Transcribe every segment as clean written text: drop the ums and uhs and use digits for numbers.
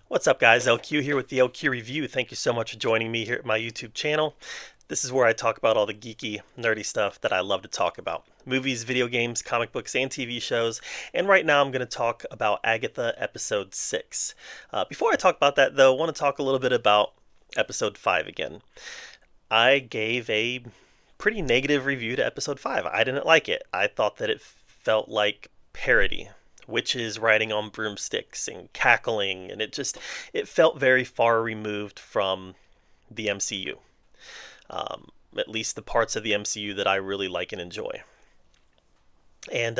What's up, guys? LQ here with the LQ Review. Thank you so much for joining me here at my YouTube channel. This is where I talk about all the geeky, nerdy stuff that I love to talk about. Movies, video games, comic books, and TV shows. And right now I'm going to talk about Agatha Episode 6. Before I talk about that, though, I want to talk a little bit about Episode 5 again. I gave a pretty negative review to Episode 5. I didn't like it. I thought that it felt like parody. Witches riding on broomsticks and cackling, and it felt very far removed from the MCU. At least the parts of the MCU that I really like and enjoy. And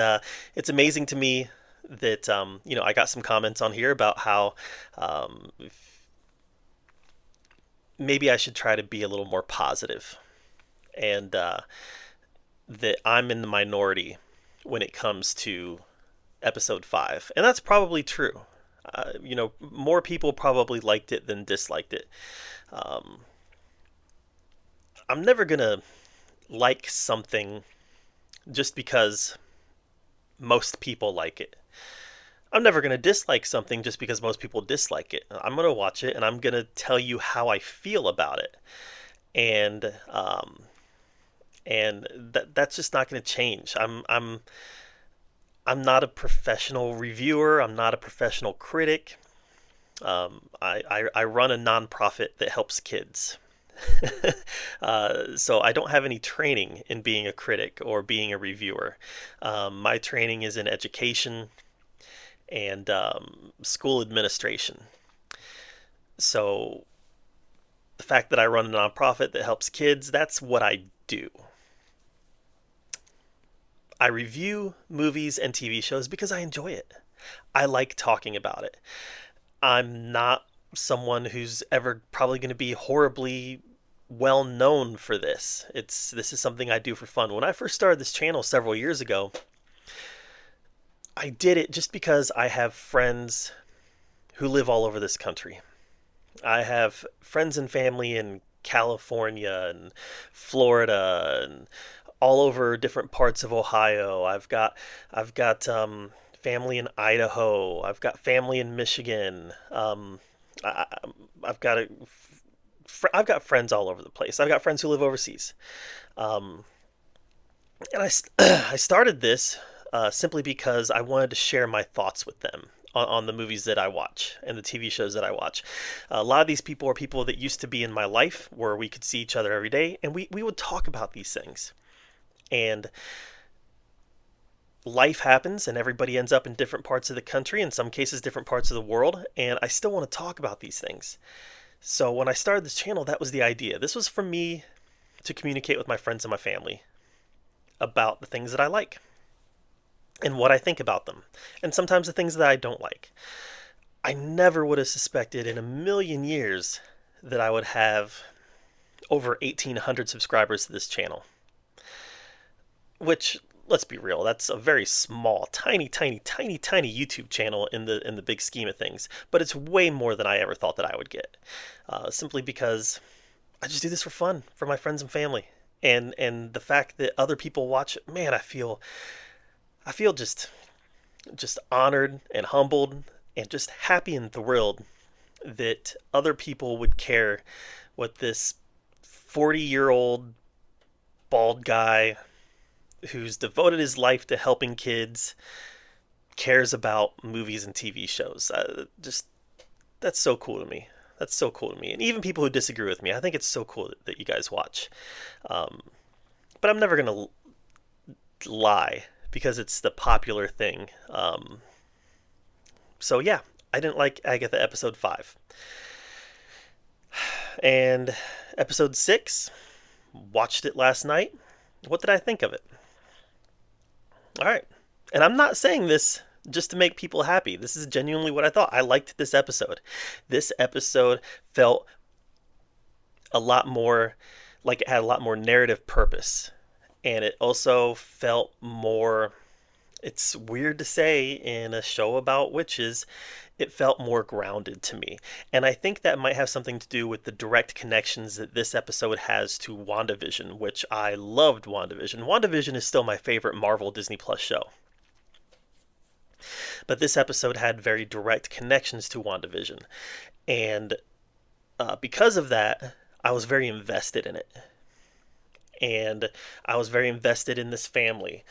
it's amazing to me that I got some comments on here about how maybe I should try to be a little more positive, and that I'm in the minority when it comes to Episode 5. And that's probably true. More people probably liked it than disliked it. I'm never going to like something just because most people like it. I'm never going to dislike something just because most people dislike it. I'm going to watch it and I'm going to tell you how I feel about it. And that's just not going to change. I'm not a professional reviewer. I'm not a professional critic. I run a nonprofit that helps kids. So I don't have any training in being a critic or being a reviewer. My training is in education and school administration. So the fact that I run a nonprofit that helps kids, that's what I do. I review movies and TV shows because I enjoy it. I like talking about it. I'm not someone who's ever probably going to be horribly well known for this. This is something I do for fun. When I first started this channel several years ago, I did it just because I have friends who live all over this country. I have friends and family in California and Florida and all over different parts of Ohio. I've got family in Idaho. I've got family in Michigan. I've got friends all over the place. I've got friends who live overseas. And I started this simply because I wanted to share my thoughts with them on the movies that I watch and the TV shows that I watch. A lot of these people are people that used to be in my life where we could see each other every day, and we would talk about these things. And life happens and everybody ends up in different parts of the country, in some cases different parts of the world, and I still want to talk about these things. So when I started this channel, that was the idea. This was for me to communicate with my friends and my family about the things that I like and what I think about them, and sometimes the things that I don't like. I never would have suspected in a million years that I would have over 1,800 subscribers to this channel. Which, let's be real, that's a very small, tiny YouTube channel in the big scheme of things. But it's way more than I ever thought that I would get. Simply because I just do this for fun, for my friends and family. And the fact that other people watch it, man, I feel just honored and humbled and just happy and thrilled that other people would care what this 40-year-old bald guy who's devoted his life to helping kids cares about movies and TV shows. That's so cool to me. That's so cool to me. And even people who disagree with me, I think it's so cool that you guys watch. But I'm never going to lie because it's the popular thing. So yeah, I didn't like Agatha Episode 5. And Episode 6, watched it last night. What did I think of it? All right. And I'm not saying this just to make people happy. This is genuinely what I thought. I liked this episode. This episode felt a lot more like it had a lot more narrative purpose. And it also felt more, it's weird to say in a show about witches, it felt more grounded to me. And I think that might have something to do with the direct connections that this episode has to WandaVision, which I loved WandaVision. WandaVision is still my favorite Marvel Disney Plus show. But this episode had very direct connections to WandaVision. And because of that, I was very invested in it. And I was very invested in this family.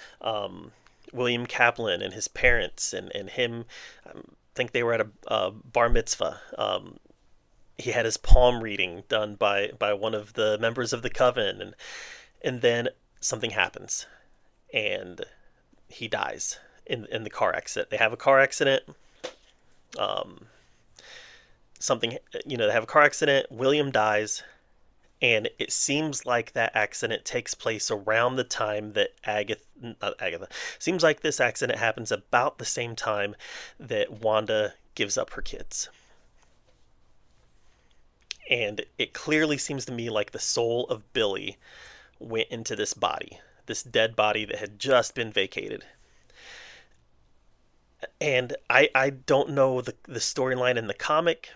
William Kaplan and his parents and him, I think they were at a bar mitzvah. He had his palm reading done by one of the members of the coven. And then something happens. And he dies in the car accident. They have a car accident. They have a car accident. William dies. And it seems like that accident takes place around the time that seems like this accident happens about the same time that Wanda gives up her kids. And it clearly seems to me like the soul of Billy went into this body, this dead body that had just been vacated. And I don't know the storyline in the comic.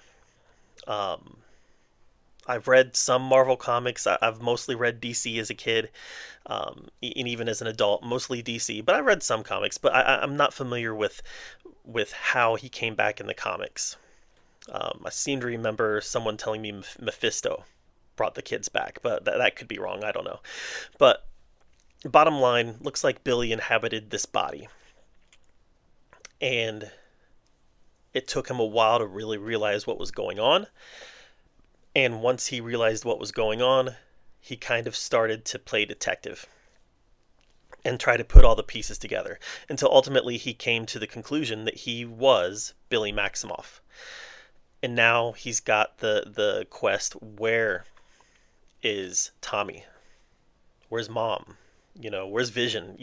I've read some Marvel comics. I've mostly read DC as a kid, and even as an adult, mostly DC. But I read some comics, but I'm not familiar with how he came back in the comics. I seem to remember someone telling me Mephisto brought the kids back, but that could be wrong. I don't know. But bottom line, looks like Billy inhabited this body. And it took him a while to really realize what was going on. And once he realized what was going on, he kind of started to play detective and try to put all the pieces together until ultimately he came to the conclusion that he was Billy Maximoff. And now he's got the quest, where is Tommy? Where's Mom? Where's Vision?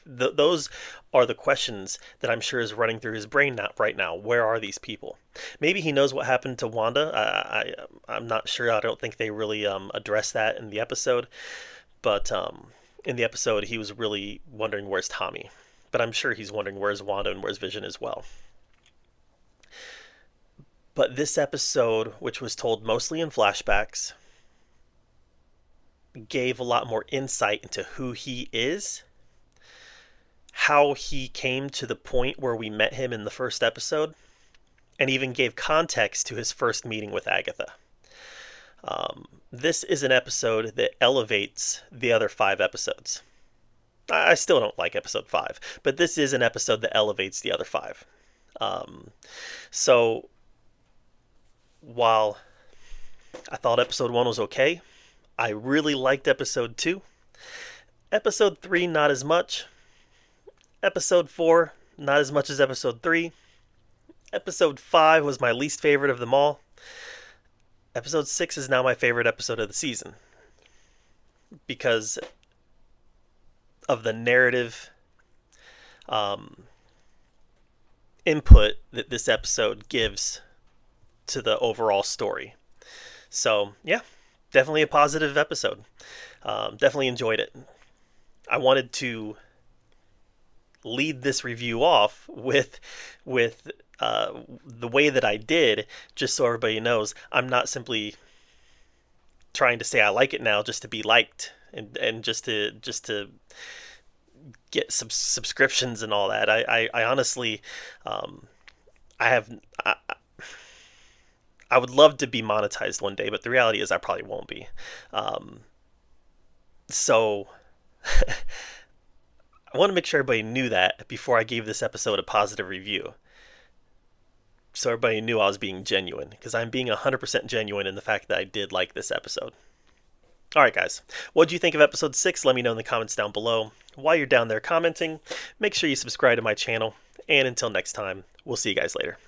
Those are the questions that I'm sure is running through his brain right now. Where are these people? Maybe he knows what happened to Wanda. I'm not sure. I don't think they really addressed that in the episode. But in the episode, he was really wondering where's Tommy. But I'm sure he's wondering where's Wanda and where's Vision as well. But this episode, which was told mostly in flashbacks, gave a lot more insight into who he is, how he came to the point where we met him in the first episode, and even gave context to his first meeting with Agatha. This is an episode that elevates the other 5 episodes. I still don't like episode 5, but this is an episode that elevates the other 5. So while I thought episode 1 was okay, I really liked episode 2. Episode 3, not as much. Episode 4, not as much as episode 3. Episode 5 was my least favorite of them all. Episode 6 is now my favorite episode of the season, because of the narrative input that this episode gives to the overall story. So, yeah. Definitely a positive episode. Definitely enjoyed it. I wanted to lead this review off with the way that I did, just so everybody knows I'm not simply trying to say I like it now just to be liked and just to get some subscriptions and all that. I honestly, I would love to be monetized one day, but the reality is I probably won't be. So I want to make sure everybody knew that before I gave this episode a positive review. So everybody knew I was being genuine, because I'm being 100% genuine in the fact that I did like this episode. Alright guys, what do you think of episode 6? Let me know in the comments down below. While you're down there commenting, make sure you subscribe to my channel. And until next time, we'll see you guys later.